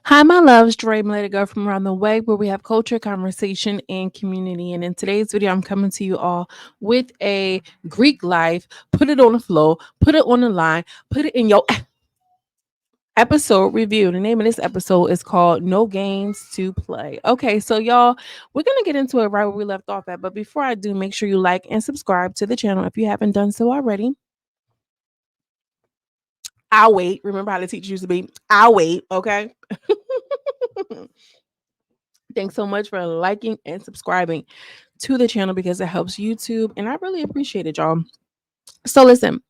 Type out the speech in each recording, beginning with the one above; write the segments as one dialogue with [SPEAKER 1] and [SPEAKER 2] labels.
[SPEAKER 1] Hi, my loves. Dre, Lady Girl from around the way, where we have culture, conversation, and community. And in today's video, I'm coming to you all with a Greek life. Put it on the floor, put it on the line, put it in your episode review. The name of this episode is called No Games to Play. Okay, so y'all, we're going to get into it right where we left off at. But before I do, make sure you like and subscribe to the channel if you haven't done so already. I'll wait. Remember how the teacher used to be? I'll wait. Okay. Thanks so much for liking and subscribing to the channel because it helps YouTube and I really appreciate it, y'all. So listen,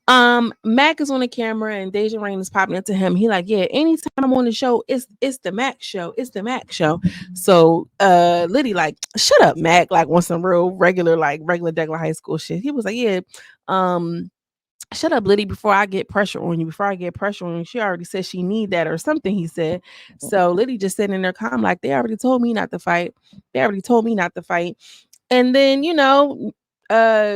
[SPEAKER 1] Mac is on the camera and Deja Rain is popping into him. He like, yeah, anytime I'm on the show, it's the Mac show. It's the Mac show. So Liddy like, shut up, Mac, like on some real regular, like regular high school shit. He was like, yeah, um, shut up, Liddy, before I get pressure on you. Before I get pressure on you. She already said she need that or something, he said. So Liddy just sitting in there calm, like they already told me not to fight. They already told me not to fight. And then,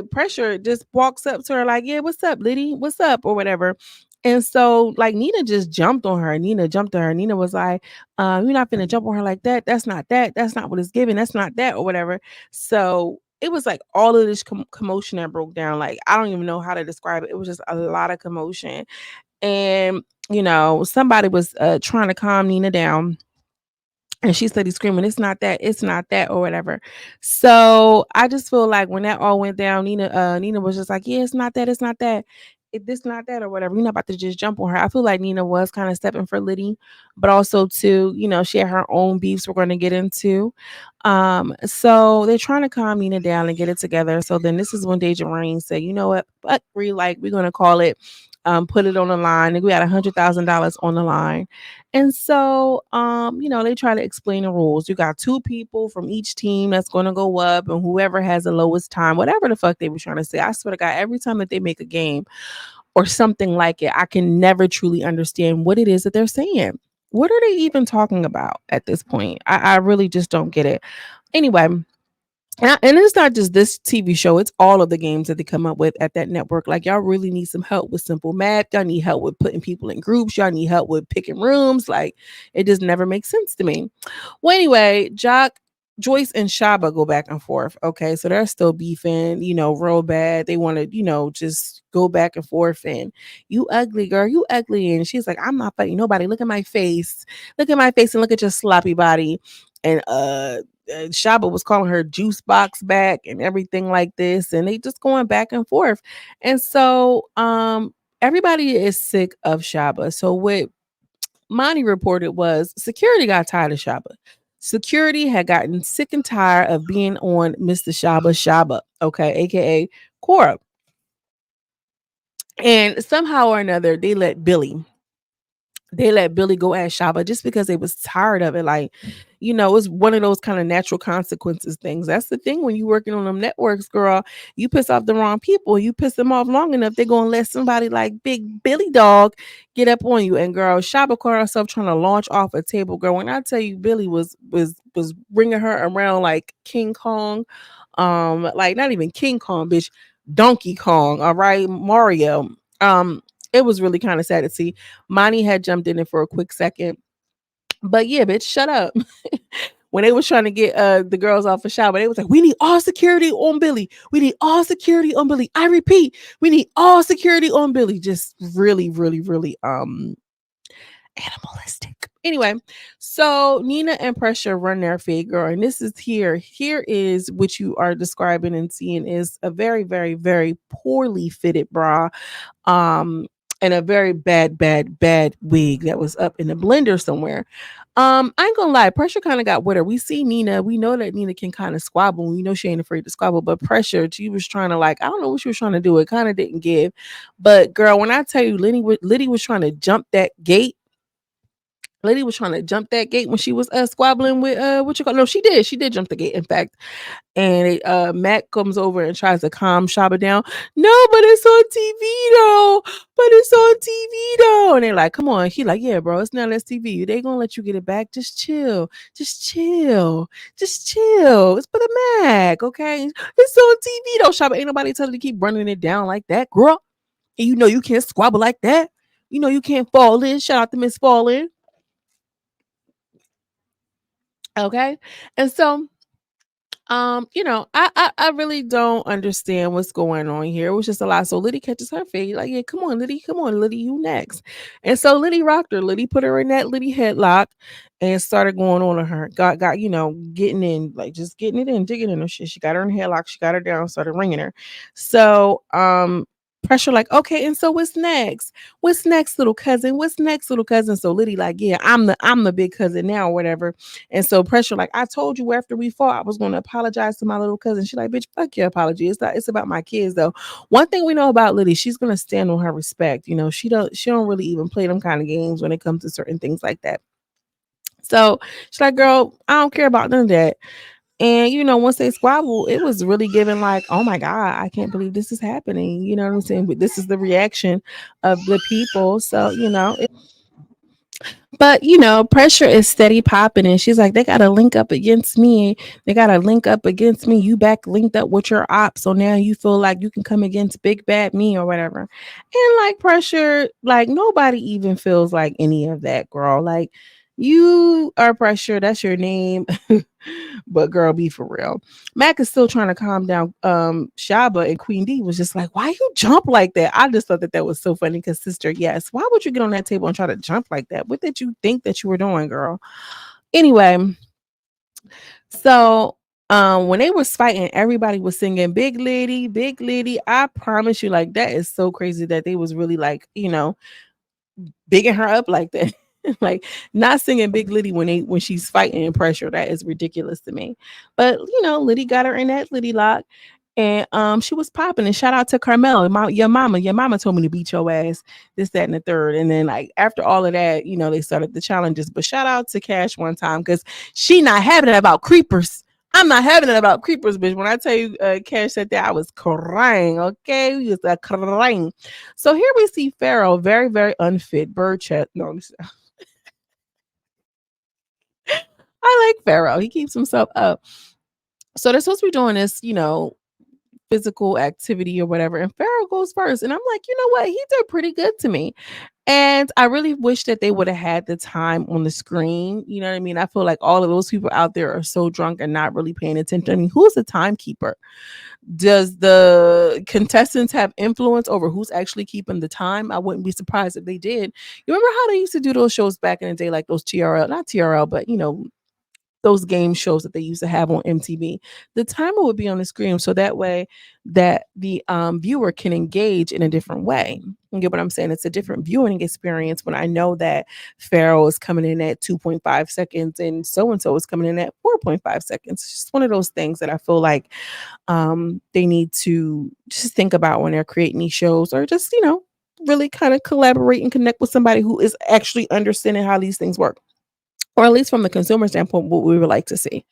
[SPEAKER 1] pressure just walks up to her like, yeah, what's up, Liddy? What's up? Or whatever. And so like Nina just jumped on her. Nina jumped on her. Nina was like, you're not finna jump on her like that. That's not that. That's not what it's giving. That's not that or whatever. So it was like all of this commotion that broke down. Like, I don't even know how to describe it. It was just a lot of commotion. And, somebody was trying to calm Nina down. And she started screaming, it's not that, or whatever. So I just feel like when that all went down, Nina was just like, yeah, it's not that, this not that, or whatever. You're not about to just jump on her. I feel like Nina was kind of stepping for Liddy, but also too, she had her own beefs we're going to get into. So they're trying to calm Nina down and get it together. So then this is when Deja Rain said, you know what, but we're going to call it. Put it on the line. And we had $100,000 on the line. And so, they try to explain the rules. You got two people from each team that's going to go up, and whoever has the lowest time, whatever the fuck they were trying to say. I swear to God, every time that they make a game or something like it, I can never truly understand what it is that they're saying. What are they even talking about at this point? I really just don't get it. Anyway, and it's not just this TV show, it's all of the games that they come up with at that network. Like, y'all really need some help with simple math. Y'all need help with putting people in groups. Y'all need help with picking rooms. Like, it just never makes sense to me. Well, anyway, Joyce and Shabba go back and forth. Okay, so they're still beefing, real bad. They want to, just go back and forth. And you ugly girl, you ugly. And she's like, I'm not fighting nobody. Look at my face. Look at my face and look at your sloppy body. And Shabba was calling her juice box back and everything like this, and they just going back and forth. And so everybody is sick of Shabba. So what Monty reported was security got tired of Shabba. Security had gotten sick and tired of being on Mr. Shabba, okay, aka Cora. And somehow or another, they let Billy go at Shabba just because they was tired of it. Like, it's one of those kind of natural consequences things. That's the thing when you working on them networks, girl. You piss off the wrong people. You piss them off long enough, they're gonna let somebody like Big Billy Dog get up on you. And girl, Shabba caught herself trying to launch off a table. Girl, when I tell you Billy was bringing her around like King Kong, like not even King Kong, bitch, Donkey Kong. All right, Mario. It was really kind of sad to see. Monty had jumped in it for a quick second. But yeah, bitch, shut up. When they was trying to get the girls off a shower, they was like, we need all security on Billy. We need all security on Billy. I repeat, we need all security on Billy. Just really, really, really animalistic. Anyway, so Nina and Pressure run their fade, girl, and this is here. Here is what you are describing and seeing is a very, very, very poorly fitted bra. And a very bad, bad, bad wig that was up in the blender somewhere. I ain't gonna lie, Pressure kind of got with her. We see Nina, we know that Nina can kind of squabble. We know she ain't afraid to squabble, but Pressure, she was trying to I don't know what she was trying to do. It kind of didn't give. But girl, when I tell you Liddy was trying to jump that gate. Lady was trying to jump that gate when she was squabbling with what you call no, she did jump the gate, in fact. And Matt comes over and tries to calm Shabba down. No, but it's on TV though. But it's on TV though. And they're like, come on. He like, yeah, bro, it's not on TV. They gonna let you get it back. Just chill. Just chill. Just chill. It's for the Mac, okay? It's on TV though, Shabba. Ain't nobody telling you to keep running it down like that, girl. And you can't squabble like that. You can't fall in. Shout out to Miss Fall In. Okay. And so I really don't understand what's going on here. It was just a lot. So Liddy catches her fade, like, yeah, come on, Liddy, you next. And so Liddy rocked her. Liddy put her in that Liddy headlock and started going on her. Got, getting in, like just getting it in, digging in her shit. She got her in headlock, she got her down, started ringing her. So Pressure like, okay, and so what's next? What's next, little cousin? What's next, little cousin? So Liddy like, yeah, I'm the big cousin now, or whatever. And so Pressure, like, I told you after we fought, I was going to apologize to my little cousin. She like, bitch, fuck your apology. It's about my kids though. One thing we know about Liddy, she's gonna stand on her respect. She don't really even play them kind of games when it comes to certain things like that. So she's like, girl, I don't care about none of that. And once they squabbled, it was really given like, oh my God, I can't believe this is happening. You know what I'm saying? But this is the reaction of the people. So, but Pressure is steady popping, and she's like, they gotta link up against me. They gotta link up against me. You back linked up with your op, so now you feel like you can come against big bad me or whatever. And like Pressure, like nobody even feels like any of that, girl. Like you are Pressure, that's your name. But girl, be for real. Mac is still trying to calm down. Shabba and Queen D was just like, why you jump like that? I just thought that was so funny because sister, yes, why would you get on that table and try to jump like that? What did you think that you were doing, girl? Anyway, so when they was fighting, everybody was singing Big Liddy, Big Liddy. I promise you, like that is so crazy that they was really like, bigging her up like that. Like not singing Big Liddy when she's fighting in Pressure. That is ridiculous to me. But Liddy got her in that Liddy lock. And she was popping. And shout out to Carmel, your mama. Your mama told me to beat your ass, this, that, and the third. And then like after all of that, they started the challenges. But shout out to Cash one time because she not having it about creepers. I'm not having it about creepers, bitch. When I tell you Cash said that, I was crying. Okay, we was crying. So here we see Pharaoh, very, very unfit. Bird chat. No, I like Pharaoh. He keeps himself up. So they're supposed to be doing this, physical activity or whatever. And Pharaoh goes first. And I'm like, you know what? He did pretty good to me. And I really wish that they would have had the time on the screen. You know what I mean? I feel like all of those people out there are so drunk and not really paying attention. I mean, who's the timekeeper? Does the contestants have influence over who's actually keeping the time? I wouldn't be surprised if they did. You remember how they used to do those shows back in the day, like those TRL, not TRL, but those game shows that they used to have on MTV. The timer would be on the screen so that way that the viewer can engage in a different way. You get what I'm saying? It's a different viewing experience when I know that Pharaoh is coming in at 2.5 seconds and so is coming in at 4.5 seconds. It's just one of those things that I feel like they need to just think about when they're creating these shows, or just, really kind of collaborate and connect with somebody who is actually understanding how these things work, or at least from the consumer standpoint, what we would like to see.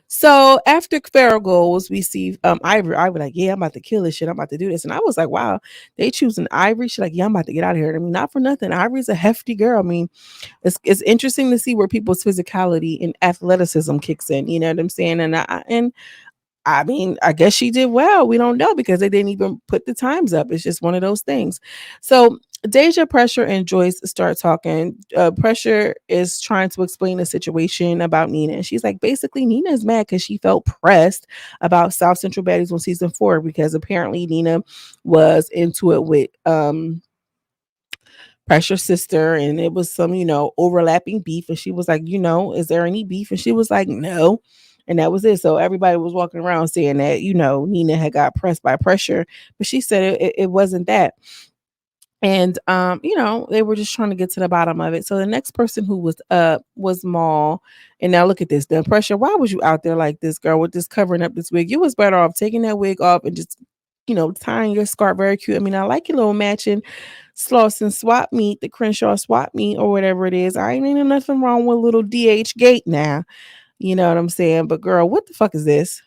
[SPEAKER 1] So after Pharaoh goes, we see Ivory. I was like, yeah, I'm about to kill this shit. I'm about to do this. And I was like, wow, they choosing Ivory. She's like, yeah, I'm about to get out of here. I mean, not for nothing. Ivory's a hefty girl. I mean, it's interesting to see where people's physicality and athleticism kicks in. You know what I'm saying? And I mean, I guess she did well. We don't know because they didn't even put the times up. It's just one of those things. So Deja, Pressure, and Joyce start talking. Pressure is trying to explain the situation about Nina. And she's like, basically, Nina is mad because she felt pressed about South Central Baddies on season 4 because apparently Nina was into it with Pressure sister, and it was some, overlapping beef. And she was like, is there any beef? And she was like, no. And that was it. So everybody was walking around saying that, Nina had got pressed by Pressure, but she said it wasn't that. And they were just trying to get to the bottom of it. So the next person who was up was Maul. And now look at this. The Pressure, why was you out there like this, girl, with this covering up this wig? You was better off taking that wig off and just, tying your scarf very cute. I mean, I like your little matching Slauson swap meet, the Crenshaw swap meet, or whatever it is. I ain't nothing wrong with a little DH gate now. You know what I'm saying? But girl, what the fuck is this?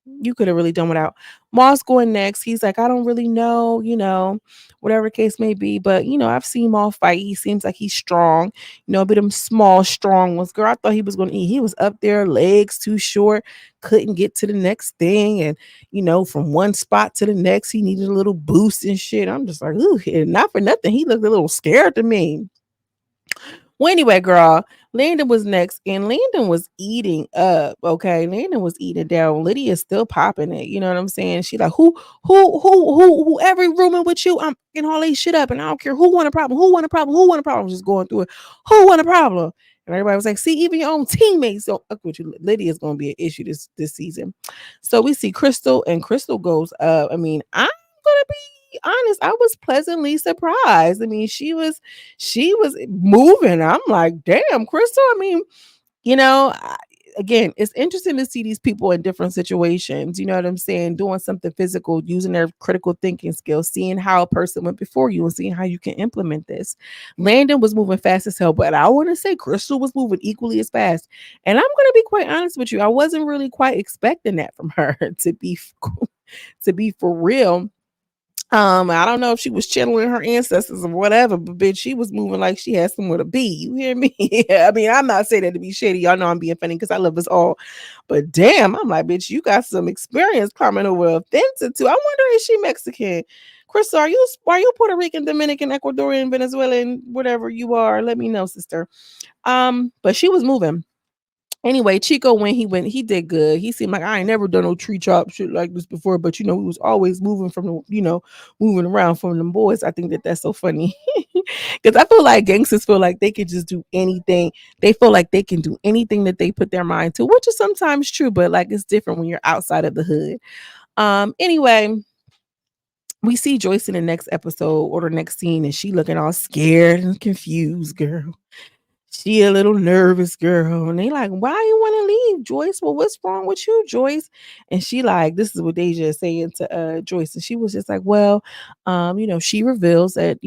[SPEAKER 1] You could have really done without. Moss going next. He's like, I don't really know, whatever case may be. But, I've seen Moss fight. He seems like he's strong, but them small, strong ones. Girl, I thought he was going to eat. He was up there, legs too short, couldn't get to the next thing. And, from one spot to the next, he needed a little boost and shit. I'm just like, ooh, and not for nothing. He looked a little scared to me. Well, anyway, girl, Landon was next, and Landon was eating up. Okay, Landon was eating down. Liddy is still popping it. You know what I'm saying? She like, whoever rooming with you, I'm getting all these shit up, and I don't care who want a problem, who want a problem, who want a problem. Just going through it. Who want a problem? And everybody was like, see, even your own teammates don't fuck with you. Liddy is going to be an issue this season. So we see Crystal, and Crystal goes up. I mean, I'm gonna be honest, I was pleasantly surprised. I mean, she was moving. I'm like, damn, Crystal. I mean, you know, again, it's interesting to see these people in different situations. You know what I'm saying? Doing something physical, using their critical thinking skills, seeing how a person went before you, and seeing how you can implement this. Landon was moving fast as hell, but I want to say Crystal was moving equally as fast. And I'm going to be quite honest with you, I wasn't really quite expecting that from her to be for real. I don't know if she was channeling her ancestors or whatever, but bitch, she was moving like she had somewhere to be. You hear me? Yeah, I mean, I'm not saying that to be shady. Y'all know I'm being funny because I love us all. But damn, I'm like, bitch, you got some experience coming over offensive too. I wonder, is she Mexican? Crystal, are you Puerto Rican, Dominican, Ecuadorian, Venezuelan, whatever you are? Let me know, sister. But she was moving. Anyway, Chico, when he went, he did good. He seemed like I ain't never done no tree chop shit like this before, but we was always moving from the, moving around from them boys. I think that that's so funny because I feel like gangsters feel like they can just do anything. They feel like they can do anything that they put their mind to, which is sometimes true, but like it's different when you're outside of the hood. Anyway, we see Joyce in the next episode or the next scene, and she looking all scared and confused, girl. She a little nervous girl. And they like, why you want to leave, Joyce? Well, what's wrong with you, Joyce? And she like, this is what Deja is saying to Joyce. And she was just like, well, she reveals that,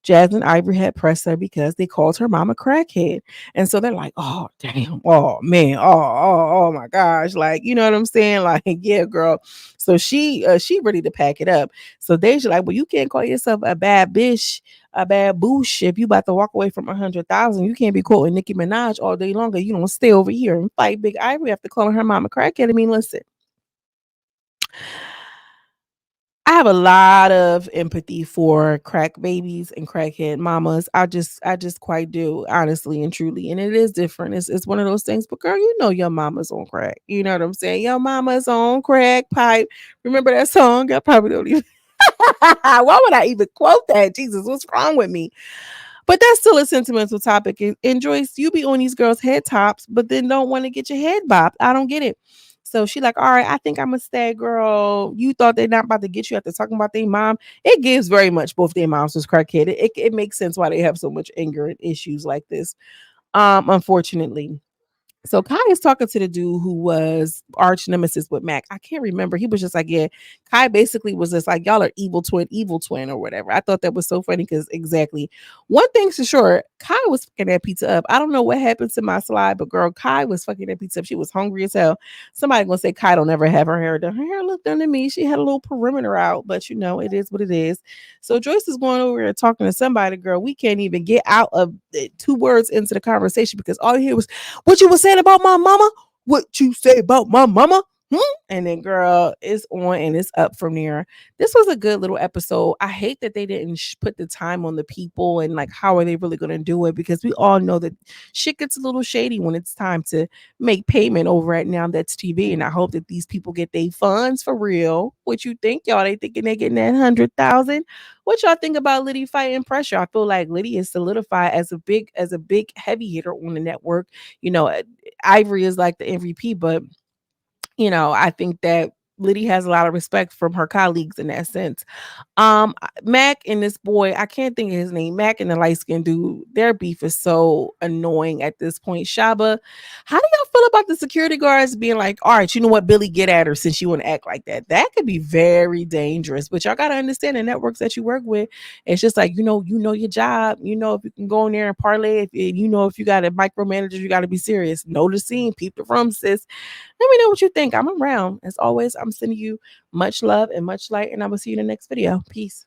[SPEAKER 1] Jasmine Ivory had pressed her because they called her mama crackhead. And so they're like, oh, damn. Oh, man. Oh my gosh. Like, you know what I'm saying? Like, yeah, girl. So she ready to pack it up. So Deja like, well, you can't call yourself a bad bitch, a bad boosh. If you about to walk away from 100,000, you can't be quoting Nicki Minaj all day longer. You don't stay over here and fight Big Ivory after calling her mama crackhead. I mean, listen, I have a lot of empathy for crack babies and crackhead mamas. I just quite do, honestly and truly. And it is different. It's one of those things. But girl, you know your mama's on crack. You know what I'm saying? Your mama's on crack pipe. Remember that song? I probably don't even. Why would I even quote that? Jesus, what's wrong with me? But that's still a sentimental topic. And Joyce, you be on these girls' head tops, but then don't want to get your head bopped. I don't get it. So she like, all right, I think I'm gonna stay, girl. You thought they're not about to get you after talking about their mom. It gives very much both their moms was crackheaded. It makes sense why they have so much anger and issues like this. Unfortunately. So Kai is talking to the dude who was arch nemesis with Mac. I can't remember. He was just like, yeah. Kai basically was just like, y'all are evil twin, or whatever. I thought that was so funny because exactly. One thing's for sure, Kai was fucking that pizza up. I don't know what happened to my slide, but girl, Kai was fucking that pizza up. She was hungry as hell. Somebody gonna say Kai don't ever have her hair done. Her hair looked done to me. She had a little perimeter out, but it is what it is. So Joyce is going over here talking to somebody, girl. We can't even get out of two words into the conversation because all you hear was what you was saying about my mama? What you say about my mama? And then, girl, it's on and it's up from there. This was a good little episode. I hate that they didn't put the time on the people and like how are they really going to do it, because we all know that shit gets a little shady when it's time to make payment over at Now That's TV. And I hope that these people get their funds for real. What you think, y'all? They thinking they getting that 100,000? What y'all think about Liddy fighting pressure? I feel like Liddy is solidified as a big heavy hitter on the network. Ivory is like the MVP, but I think that Liddy has a lot of respect from her colleagues in that sense. Mac and this boy, I can't think of his name. Mac and the light skinned dude, their beef is so annoying at this point. Shabba, how do y'all feel about the security guards being like, all right, you know what, Billy, get at her since you want to act like that? That could be very dangerous. But y'all gotta understand the networks that you work with. It's just like, you know your job. You know if you can go in there and parlay, if you got a micromanager, you gotta be serious. Know the scene, peep the room, sis. Let me know what you think. I'm around. As always, I'm sending you much love and much light, and I will see you in the next video. Peace.